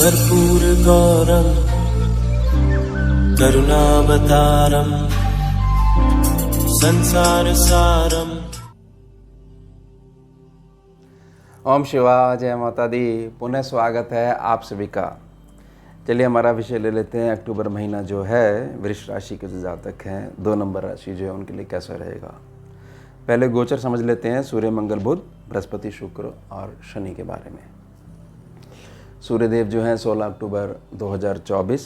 कर्पूरगौरं करुणावतारं संसारसारं। ओम शिवाय, जय माता दी। पुनः स्वागत है आप सभी का। चलिए हमारा विषय ले लेते हैं। अक्टूबर महीना जो है वृष राशि के जो जातक हैं, 2 नंबर राशि जो है उनके लिए कैसा रहेगा। पहले गोचर समझ लेते हैं। सूर्य, मंगल, बुध, बृहस्पति, शुक्र और शनि के बारे में। सूर्यदेव जो हैं 16 अक्टूबर 2024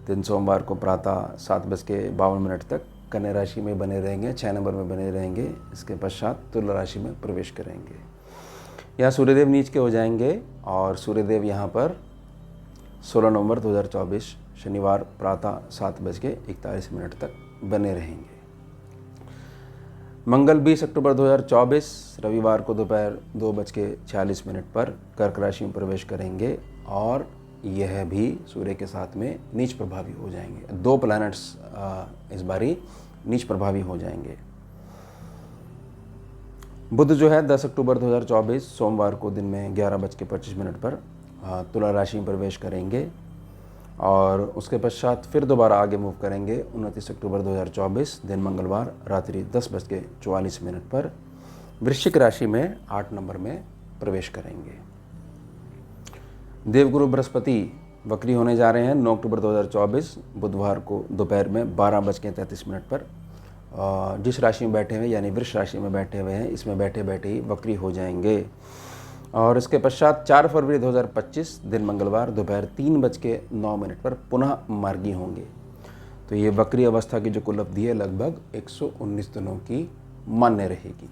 दिन सोमवार को प्रातः 7:52 तक कन्या राशि में बने रहेंगे, 6 नंबर में बने रहेंगे। इसके पश्चात तुला राशि में प्रवेश करेंगे। यहाँ सूर्यदेव नीच के हो जाएंगे और सूर्यदेव यहाँ पर 16 नवंबर 2024 शनिवार प्रातः 7:41 तक बने रहेंगे। मंगल 20 अक्टूबर 2024 रविवार को दोपहर 2:46 पर कर्क राशि में प्रवेश करेंगे और यह भी सूर्य के साथ में नीच प्रभावी हो जाएंगे। 2 प्लैनेट्स इस बारी नीच प्रभावी हो जाएंगे। बुध जो है 10 अक्टूबर 2024 सोमवार को दिन में 11:25 पर तुला राशि में प्रवेश करेंगे और उसके पश्चात फिर दोबारा आगे मूव करेंगे। 29 अक्टूबर 2024 दिन मंगलवार रात्रि 10:44 पर वृश्चिक राशि में 8 नंबर में प्रवेश करेंगे। देवगुरु बृहस्पति वक्री होने जा रहे हैं 9 अक्टूबर 2024 बुधवार को दोपहर में 12:33 पर। जिस राशि में बैठे हुए यानी वृष राशि में बैठे हुए हैं, इसमें बैठे बैठे ही वक्री हो जाएंगे। और इसके पश्चात 4 फरवरी 2025 दिन मंगलवार दोपहर 3:09 पर पुनः मार्गी होंगे। तो ये वक्री अवस्था की जो कुल अवधि है लगभग 119 दिनों की मान्य रहेगी।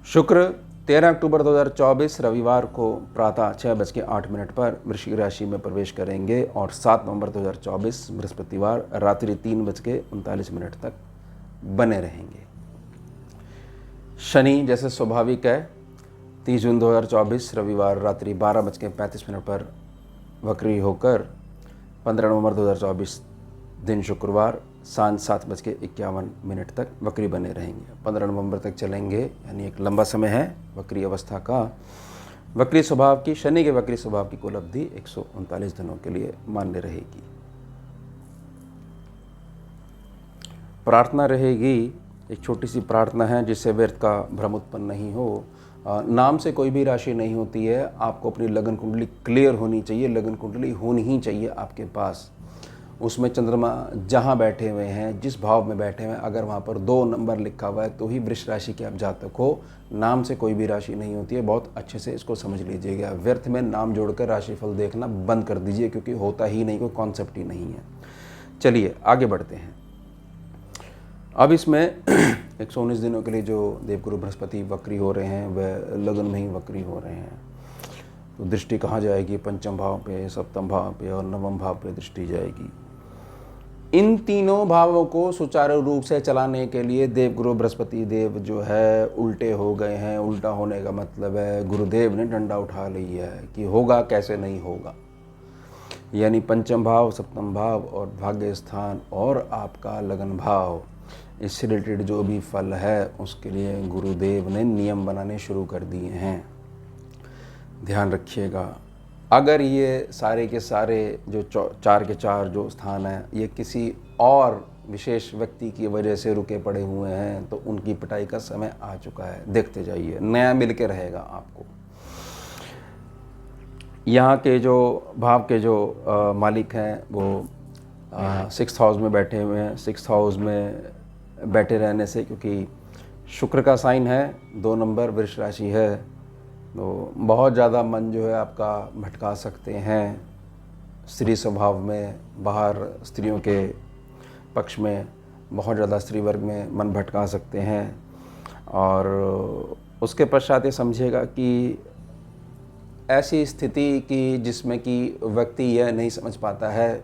शुक्र 13 अक्टूबर 2024 रविवार को प्रातः 6:08 पर वृश्चिक राशि में प्रवेश करेंगे और 7 नवंबर 2024 बृहस्पतिवार रात्रि 3:39 तक बने रहेंगे। शनि जैसे स्वाभाविक है 30 जून 2024 रविवार रात्रि 12:35 पर वक्री होकर 15 नवंबर 2024 दिन शुक्रवार सांझ 7:51 तक वक्री बने रहेंगे। 15 नवंबर तक चलेंगे, यानी एक लंबा समय है वक्री अवस्था का। वक्री स्वभाव की शनि के वक्री स्वभाव की कुल अवधि 139 दिनों के लिए मान्य रहेगी। प्रार्थना रहेगी, एक छोटी सी प्रार्थना है जिससे व्यर्थ का भ्रम उत्पन्न नहीं हो। नाम से कोई भी राशि नहीं होती है। आपको अपनी लगन कुंडली क्लियर होनी चाहिए, लगन कुंडली होनी ही चाहिए आपके पास। उसमें चंद्रमा जहाँ बैठे हुए हैं, जिस भाव में बैठे हुए हैं, अगर वहाँ पर 2 नंबर लिखा हुआ है तो ही वृष राशि के आप जातक हो। नाम से कोई भी राशि नहीं होती है। बहुत अच्छे से इसको समझ लीजिएगा। व्यर्थ में नाम जोड़कर राशिफल देखना बंद कर दीजिए, क्योंकि होता ही नहीं, कोई कॉन्सेप्ट ही नहीं है। चलिए आगे बढ़ते हैं। अब इसमें 119 दिनों के लिए जो देवगुरु बृहस्पति वक्री हो रहे हैं वह लगन में ही वक्री हो रहे हैं। तो दृष्टि कहाँ जाएगी? पंचम भाव पे, सप्तम भाव पे और नवम भाव पे दृष्टि जाएगी। इन तीनों भावों को सुचारू रूप से चलाने के लिए देवगुरु बृहस्पति देव जो है उल्टे हो गए हैं। उल्टा होने का मतलब है गुरुदेव ने डंडा उठा लिया है कि होगा कैसे नहीं होगा। यानी पंचम भाव, सप्तम भाव और भाग्य स्थान और आपका लगन भाव, इससे रिलेटेड जो भी फल है उसके लिए गुरुदेव ने नियम बनाने शुरू कर दिए हैं। ध्यान रखिएगा, अगर ये सारे के सारे जो 4 के 4 जो स्थान हैं ये किसी और विशेष व्यक्ति की वजह से रुके पड़े हुए हैं तो उनकी पिटाई का समय आ चुका है। देखते जाइए, नया मिल के रहेगा आपको। यहाँ के जो भाव के जो मालिक हैं वो 6th हाउस में बैठे हुए हैं। 6th हाउस में बैठे रहने से, क्योंकि शुक्र का साइन है, 2 नंबर वृष राशि है, तो बहुत ज़्यादा मन जो है आपका भटका सकते हैं। स्त्री स्वभाव में, बाहर स्त्रियों के पक्ष में बहुत ज़्यादा स्त्री वर्ग में मन भटका सकते हैं। और उसके पश्चात ये समझिएगा कि ऐसी स्थिति की जिसमें कि व्यक्ति यह नहीं समझ पाता है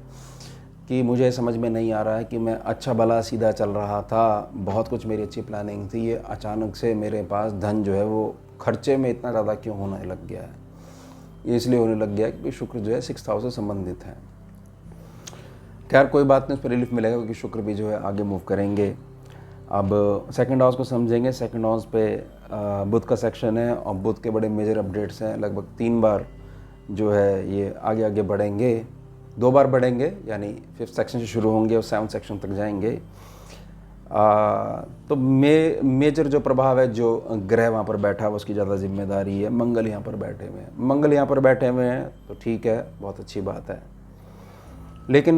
कि मुझे समझ में नहीं आ रहा है कि मैं अच्छा भला सीधा चल रहा था, बहुत कुछ मेरी अच्छी प्लानिंग थी, ये अचानक से मेरे पास धन जो है वो खर्चे में इतना ज़्यादा क्यों होने लग गया है। ये इसलिए होने लग गया क्योंकि शुक्र जो है 6th हाउस से संबंधित है। खैर कोई बात नहीं, उस पर रिलीफ मिलेगा क्योंकि शुक्र भी जो है आगे मूव करेंगे। अब 2nd हाउस को समझेंगे। 2nd हाउस पे बुध का सेक्शन है और बुध के बड़े मेजर अपडेट्स हैं। लगभग 3 बार जो है ये आगे आगे बढ़ेंगे, 2 बार बढ़ेंगे, यानी 5th सेक्शन से शुरू होंगे और 7th सेक्शन तक जाएंगे। तो मेजर जो प्रभाव है, जो ग्रह वहाँ पर बैठा है उसकी ज़्यादा जिम्मेदारी है। मंगल यहाँ पर बैठे हुए हैं, मंगल यहाँ पर बैठे हुए हैं तो ठीक है, बहुत अच्छी बात है। लेकिन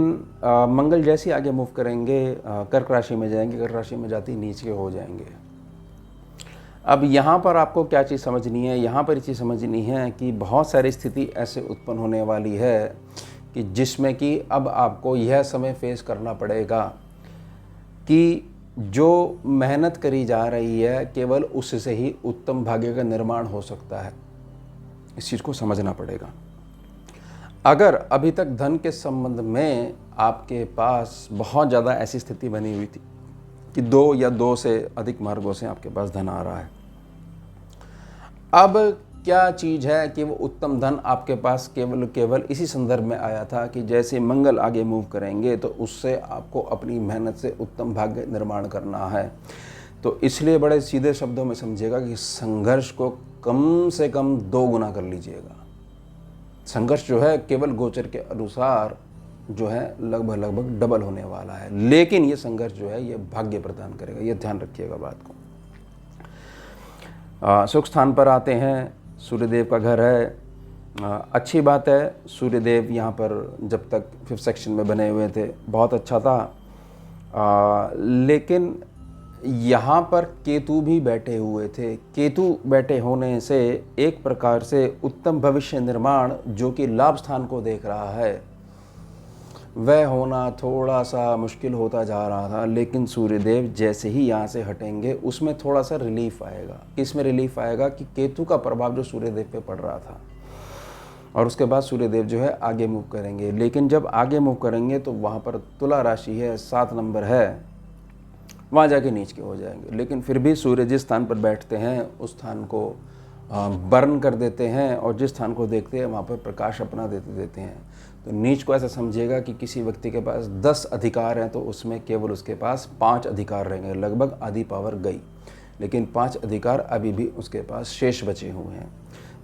मंगल जैसे आगे मूव करेंगे कर्क राशि में जाएंगे, कर्क राशि में जाते ही नीचे हो जाएंगे। अब यहाँ पर आपको क्या चीज़ समझनी है, यहाँ पर चीज़ समझनी है कि बहुत सारी स्थिति ऐसे उत्पन्न होने वाली है कि जिसमें कि अब आपको यह समय फेस करना पड़ेगा कि जो मेहनत करी जा रही है केवल उससे ही उत्तम भाग्य का निर्माण हो सकता है। इस चीज़ को समझना पड़ेगा। अगर अभी तक धन के संबंध में आपके पास बहुत ज़्यादा ऐसी स्थिति बनी हुई थी कि 2 या 2 से अधिक मार्गों से आपके पास धन आ रहा है, अब क्या चीज़ है कि वो उत्तम धन आपके पास केवल इसी संदर्भ में आया था कि जैसे मंगल आगे मूव करेंगे तो उससे आपको अपनी मेहनत से उत्तम भाग्य निर्माण करना है। तो इसलिए बड़े सीधे शब्दों में समझिएगा कि संघर्ष को कम से कम 2 गुना कर लीजिएगा। संघर्ष जो है केवल गोचर के अनुसार जो है लगभग डबल होने वाला है, लेकिन ये संघर्ष जो है ये भाग्य प्रदान करेगा, ये ध्यान रखिएगा बात को। सुख स्थान पर आते हैं, सूर्यदेव का घर है, अच्छी बात है। सूर्यदेव यहाँ पर जब तक 5th सेक्शन में बने हुए थे बहुत अच्छा था, लेकिन यहाँ पर केतु भी बैठे हुए थे। केतु बैठे होने से एक प्रकार से उत्तम भविष्य निर्माण जो कि लाभ स्थान को देख रहा है वह होना थोड़ा सा मुश्किल होता जा रहा था, लेकिन सूर्यदेव जैसे ही यहाँ से हटेंगे उसमें थोड़ा सा रिलीफ आएगा। इसमें रिलीफ आएगा कि केतु का प्रभाव जो सूर्यदेव पे पड़ रहा था, और उसके बाद सूर्यदेव जो है आगे मूव करेंगे। लेकिन जब आगे मूव करेंगे तो वहाँ पर तुला राशि है, 7 नंबर है, वहाँ जाके नीच के हो जाएंगे। लेकिन फिर भी सूर्य जिस स्थान पर बैठते हैं उस स्थान को बर्न कर देते हैं, और जिस स्थान को देखते हैं वहाँ पर प्रकाश अपना देते हैं। तो नीच को ऐसा समझिएगा कि किसी व्यक्ति के पास 10 अधिकार हैं तो उसमें केवल उसके पास 5 अधिकार रहेंगे, लगभग आधी पावर गई, लेकिन 5 अधिकार अभी भी उसके पास शेष बचे हुए हैं।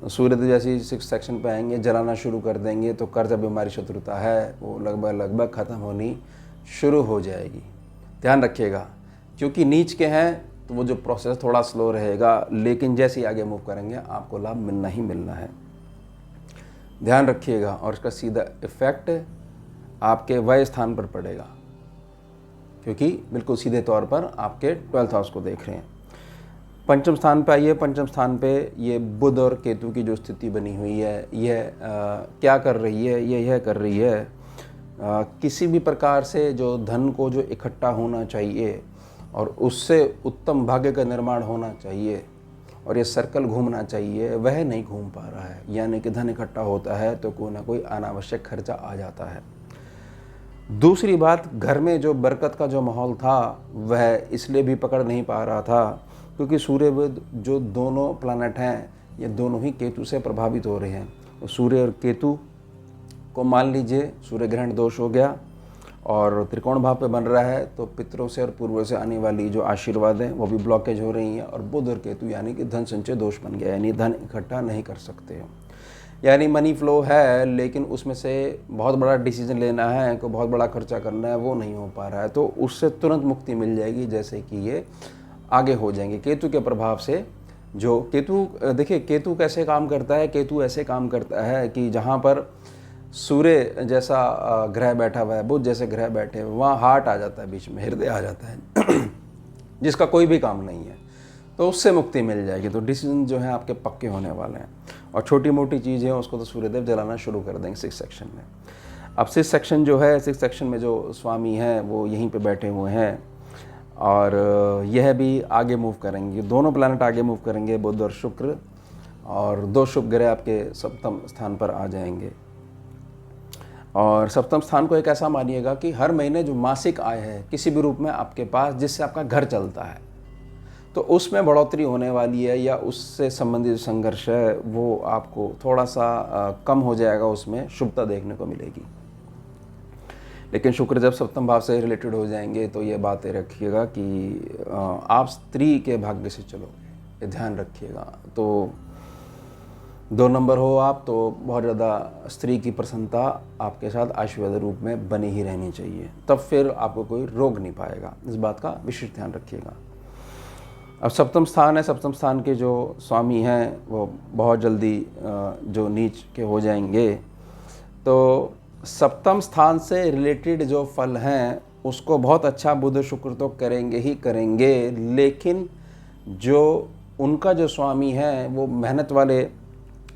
तो सूर्यदेव जैसे 6th सेक्शन पे आएंगे, जलाना शुरू कर देंगे, तो कर्ज बीमारी शत्रुता है वो लगभग ख़त्म होनी शुरू हो जाएगी। ध्यान रखिएगा, क्योंकि नीच के हैं तो वो जो प्रोसेस थोड़ा स्लो रहेगा, लेकिन जैसे ही आगे मूव करेंगे आपको लाभ मिलना ही मिलना है। ध्यान रखिएगा। और इसका सीधा इफेक्ट आपके वय स्थान पर पड़ेगा, क्योंकि बिल्कुल सीधे तौर पर आपके 12th हाउस को देख रहे हैं। 5म स्थान पे आइए। 5म स्थान पे ये बुध और केतु की जो स्थिति बनी हुई है, यह क्या कर रही है, यह कर रही है किसी भी प्रकार से जो धन को जो इकट्ठा होना चाहिए और उससे उत्तम भाग्य का निर्माण होना चाहिए और ये सर्कल घूमना चाहिए, वह नहीं घूम पा रहा है। यानी कि धन इकट्ठा होता है तो कोई ना कोई अनावश्यक खर्चा आ जाता है। दूसरी बात, घर में जो बरकत का जो माहौल था वह इसलिए भी पकड़ नहीं पा रहा था क्योंकि सूर्य बुध जो दोनों प्लैनेट हैं ये दोनों ही केतु से प्रभावित हो रहे हैं। तो सूर्य और केतु को मान लीजिए सूर्य ग्रहण दोष हो गया और त्रिकोण भाव पे बन रहा है, तो पितरों से और पूर्वों से आने वाली जो आशीर्वाद हैं वो भी ब्लॉकेज हो रही हैं। और बुध और केतु यानी कि धन संचय दोष बन गया, यानी धन इकट्ठा नहीं कर सकते हो। यानी मनी फ्लो है लेकिन उसमें से बहुत बड़ा डिसीजन लेना है, कोई बहुत बड़ा खर्चा करना है, वो नहीं हो पा रहा है। तो उससे तुरंत मुक्ति मिल जाएगी जैसे कि ये आगे हो जाएंगे केतु के प्रभाव से। जो केतु, देखिए केतु कैसे काम करता है, केतु ऐसे काम करता है कि जहाँ पर सूर्य जैसा ग्रह बैठा हुआ है, बुध जैसे ग्रह बैठे हुए, वहाँ हार्ट आ जाता है, बीच में हृदय आ जाता है जिसका कोई भी काम नहीं है, तो उससे मुक्ति मिल जाएगी। तो डिसीजन जो है आपके पक्के होने वाले हैं। और छोटी मोटी चीज़ें उसको तो सूर्यदेव जलाना शुरू कर देंगे 6th सेक्शन में। अब 6th सेक्शन जो है, 6th सेक्शन में जो स्वामी हैं वो यहीं पे बैठे हुए हैं और यह भी आगे मूव करेंगे। दोनों प्लैनेट आगे मूव करेंगे, बुध और शुक्र, और 2 शुभ ग्रह आपके 7म स्थान पर आ जाएंगे। और 7म स्थान को एक ऐसा मानिएगा कि हर महीने जो मासिक आय है किसी भी रूप में आपके पास, जिससे आपका घर चलता है, तो उसमें बढ़ोतरी होने वाली है, या उससे संबंधित संघर्ष है वो आपको थोड़ा सा कम हो जाएगा, उसमें शुभता देखने को मिलेगी। लेकिन शुक्र जब 7म भाव से रिलेटेड हो जाएंगे तो ये बातें रखिएगा कि आप स्त्री के भाग्य से चलोगे, ये ध्यान रखिएगा। तो 2 नंबर हो आप तो बहुत ज़्यादा स्त्री की प्रसन्नता आपके साथ आशीर्वाद रूप में बनी ही रहनी चाहिए, तब फिर आपको कोई रोक नहीं पाएगा। इस बात का विशेष ध्यान रखिएगा। अब सप्तम स्थान है, सप्तम स्थान के जो स्वामी हैं वो बहुत जल्दी जो नीच के हो जाएंगे। तो सप्तम स्थान से रिलेटेड जो फल हैं उसको बहुत अच्छा बुध शुक्र तो करेंगे ही करेंगे, लेकिन जो उनका जो स्वामी है वो मेहनत वाले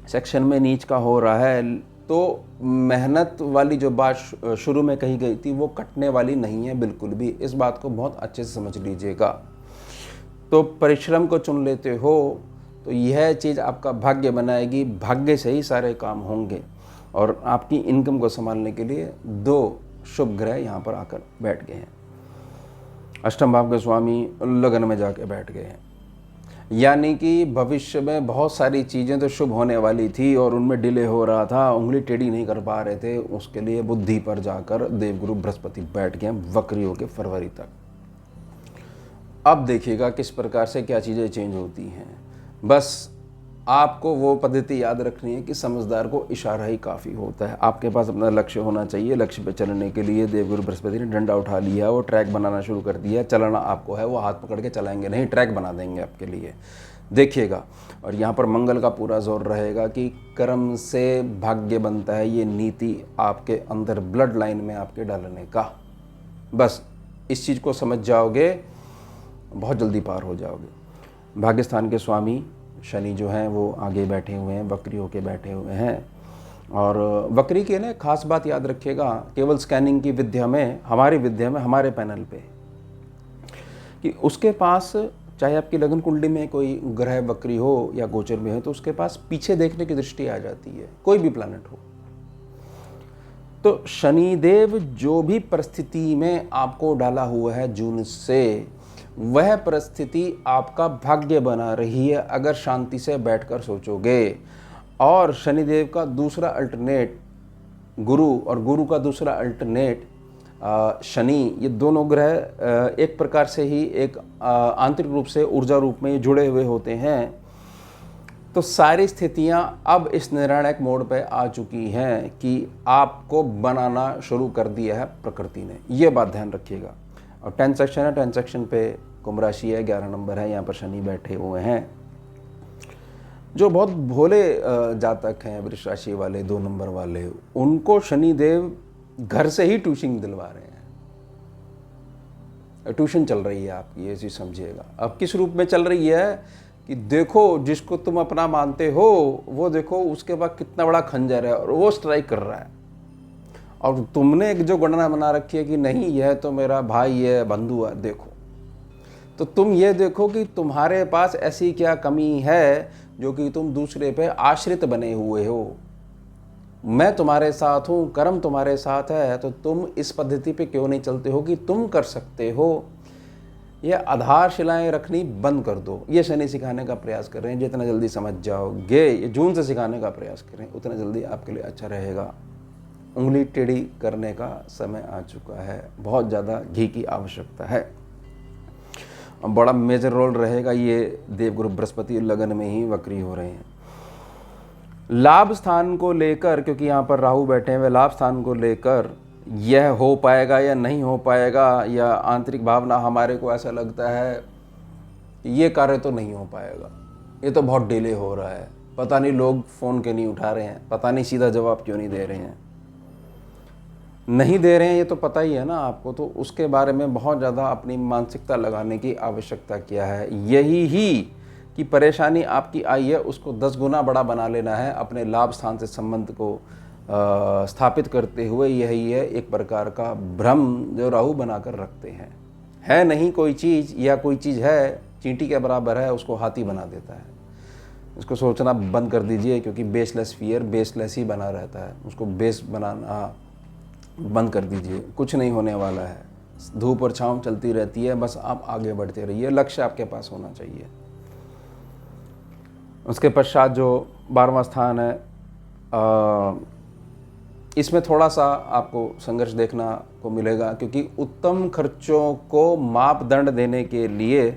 सेक्शन में नीच का हो रहा है, तो मेहनत वाली जो बात शुरू में कही गई थी वो कटने वाली नहीं है बिल्कुल भी। इस बात को बहुत अच्छे से समझ लीजिएगा। तो परिश्रम को चुन लेते हो तो यह चीज़ आपका भाग्य बनाएगी, भाग्य से ही सारे काम होंगे। और आपकी इनकम को संभालने के लिए 2 शुभ ग्रह यहाँ पर आकर बैठ गए हैं। अष्टम भाव के स्वामी लगन में जाके बैठ गए हैं, यानी कि भविष्य में बहुत सारी चीज़ें तो शुभ होने वाली थी और उनमें डिले हो रहा था, उंगली टेढ़ी नहीं कर पा रहे थे, उसके लिए बुद्धि पर जाकर देवगुरु बृहस्पति बैठ गए वक्री होकर फरवरी तक। अब देखिएगा किस प्रकार से क्या चीज़ें चेंज होती हैं। बस आपको वो पद्धति याद रखनी है कि समझदार को इशारा ही काफ़ी होता है। आपके पास अपना लक्ष्य होना चाहिए। लक्ष्य पे चलने के लिए देवगुरु बृहस्पति ने डंडा उठा लिया, वो ट्रैक बनाना शुरू कर दिया। चलाना आपको है, वो हाथ पकड़ के चलाएंगे नहीं, ट्रैक बना देंगे आपके लिए, देखिएगा। और यहाँ पर मंगल का पूरा जोर रहेगा कि कर्म से भाग्य बनता है, ये नीति आपके अंदर ब्लड लाइन में आपके डालने का। बस इस चीज़ को समझ जाओगे, बहुत जल्दी पार हो जाओगे। भाग्यस्थान के स्वामी शनि जो हैं वो आगे बैठे हुए हैं, वक्री होके बैठे हुए हैं। और वक्री की ना खास बात याद रखिएगा, केवल स्कैनिंग की विद्या में, हमारी विद्या में, हमारे पैनल पे, कि उसके पास चाहे आपकी लगन कुंडली में कोई ग्रह वक्री हो या गोचर में हो तो उसके पास पीछे देखने की दृष्टि आ जाती है, कोई भी प्लैनेट हो। तो शनिदेव जो भी परिस्थिति में आपको डाला हुआ है जून से, वह परिस्थिति आपका भाग्य बना रही है अगर शांति से बैठकर सोचोगे। और शनिदेव का दूसरा अल्टरनेट गुरु और गुरु का दूसरा अल्टरनेट शनि, ये दोनों ग्रह एक प्रकार से ही एक आंतरिक रूप से ऊर्जा रूप में जुड़े हुए होते हैं। तो सारी स्थितियां अब इस निर्णायक मोड़ पे आ चुकी हैं कि आपको बनाना शुरू कर दिया है प्रकृति ने, ये बात ध्यान रखिएगा। और 10 सेक्शन है, 10 सेक्शन पे कुंभ राशि है, 11 नंबर है, यहाँ पर शनि बैठे हुए हैं। जो बहुत भोले जातक हैं, वृष राशि वाले, 2 नंबर वाले, उनको शनिदेव घर से ही ट्यूशन दिलवा रहे हैं। ट्यूशन चल रही है आपकी, ये चीज़ समझिएगा। अब किस रूप में चल रही है कि देखो जिसको तुम अपना मानते हो वो देखो उसके पास कितना बड़ा खंजर है और वो स्ट्राइक कर रहा है, और तुमने एक जो गणना बना रखी है कि नहीं यह तो मेरा भाई है, बंधु है, देखो, तो तुम ये देखो कि तुम्हारे पास ऐसी क्या कमी है जो कि तुम दूसरे पे आश्रित बने हुए हो। मैं तुम्हारे साथ हूँ, कर्म तुम्हारे साथ है, तो तुम इस पद्धति पे क्यों नहीं चलते हो कि तुम कर सकते हो। ये आधारशिलाएं रखनी बंद कर दो, ये शनि सिखाने का प्रयास कर रहे हैं। जितना जल्दी समझ जाओगे, ये जून से सिखाने का प्रयास करें, उतना जल्दी आपके लिए अच्छा रहेगा। उंगली टेढ़ी करने का समय आ चुका है, बहुत ज़्यादा घी की आवश्यकता है। बड़ा मेजर रोल रहेगा ये देवगुरु बृहस्पति लगन में ही वक्री हो रहे हैं। लाभ स्थान को लेकर, क्योंकि यहाँ पर राहु बैठे हैं, लाभ स्थान को लेकर यह हो पाएगा या नहीं हो पाएगा, या आंतरिक भावना हमारे को ऐसा लगता है कि ये कार्य तो नहीं हो पाएगा, ये तो बहुत डिले हो रहा है, पता नहीं लोग फ़ोन क्यों नहीं उठा रहे हैं, पता नहीं सीधा जवाब क्यों नहीं दे रहे हैं। नहीं दे रहे हैं ये तो पता ही है ना आपको, तो उसके बारे में बहुत ज़्यादा अपनी मानसिकता लगाने की आवश्यकता क्या है। यही ही कि परेशानी आपकी आई है उसको 10 गुना बड़ा बना लेना है, अपने लाभ स्थान से संबंध को स्थापित करते हुए। यही है एक प्रकार का भ्रम जो राहु बनाकर रखते हैं। है नहीं कोई चीज़, या कोई चीज़ है चींटी के बराबर है, उसको हाथी बना देता है। उसको सोचना बंद कर दीजिए, क्योंकि बेसलेस फियर बेसलेस ही बना रहता है, उसको बेस बनाना बंद कर दीजिए। कुछ नहीं होने वाला है, धूप और छाँव चलती रहती है, बस आप आगे बढ़ते रहिए, लक्ष्य आपके पास होना चाहिए। उसके पश्चात जो 12वां स्थान है, इसमें थोड़ा सा आपको संघर्ष देखना को मिलेगा, क्योंकि उत्तम खर्चों को मापदंड देने के लिए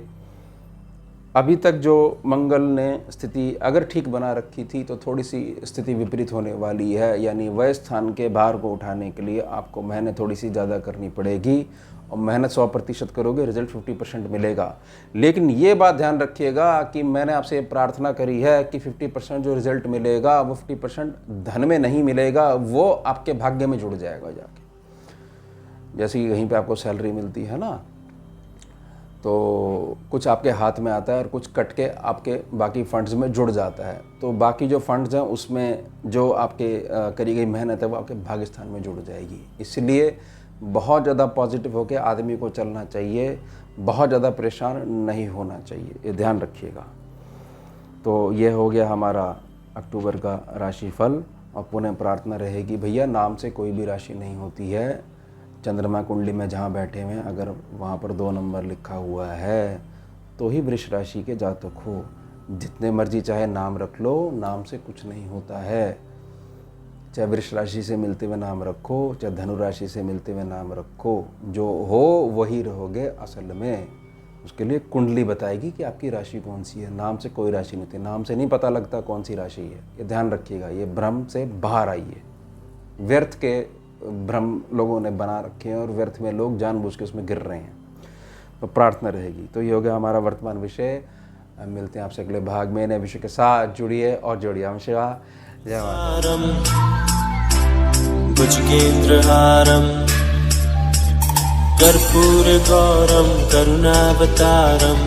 अभी तक जो मंगल ने स्थिति अगर ठीक बना रखी थी तो थोड़ी सी स्थिति विपरीत होने वाली है, यानी वह स्थान के भार को उठाने के लिए आपको मेहनत थोड़ी सी ज़्यादा करनी पड़ेगी और मेहनत 100% करोगे, रिजल्ट 50% मिलेगा। लेकिन ये बात ध्यान रखिएगा कि मैंने आपसे प्रार्थना करी है कि 50% जो रिजल्ट मिलेगा वो 50% धन में नहीं मिलेगा, वो आपके भाग्य में जुड़ जाएगा जाके। जैसे कि कहीं पे आपको सैलरी मिलती है ना, तो कुछ आपके हाथ में आता है और कुछ कट के आपके बाकी फंड्स में जुड़ जाता है, तो बाकी जो फंड्स हैं उसमें जो आपके करी गई मेहनत है वो आपके भाग्य स्थान में जुड़ जाएगी। इसलिए बहुत ज़्यादा पॉजिटिव होकर आदमी को चलना चाहिए, बहुत ज़्यादा परेशान नहीं होना चाहिए, ये ध्यान रखिएगा। तो ये हो गया हमारा अक्टूबर का राशिफल। और पुनः प्रार्थना रहेगी भैया, नाम से कोई भी राशि नहीं होती है। चंद्रमा कुंडली में जहाँ बैठे हुए हैं अगर वहाँ पर 2 नंबर लिखा हुआ है तो ही वृष राशि के जातक हो। जितने मर्जी चाहे नाम रख लो, नाम से कुछ नहीं होता है। चाहे वृष राशि से मिलते हुए नाम रखो, चाहे धनु राशि से मिलते हुए नाम रखो, जो हो वही रहोगे असल में। उसके लिए कुंडली बताएगी कि आपकी राशि कौन सी है। नाम से कोई राशि नहीं होती, नाम से नहीं पता लगता कौन सी राशि है। ये ध्यान रखिएगा, ये भ्रम से बाहर आइए। व्यर्थ के भ्रम लोगों ने बना रखे हैं और व्यर्थ में लोग जानबूझ के उसमें गिर रहे हैं। तो प्रार्थना रहेगी। तो ये हो गया हमारा वर्तमान विषय। मिलते हैं आपसे अगले भाग में नए विषय के साथ। जुड़िए और जोड़िए। हमेशा जय माता। भुजगेन्द्रहारं कर्पूरगौरं करुणावतारं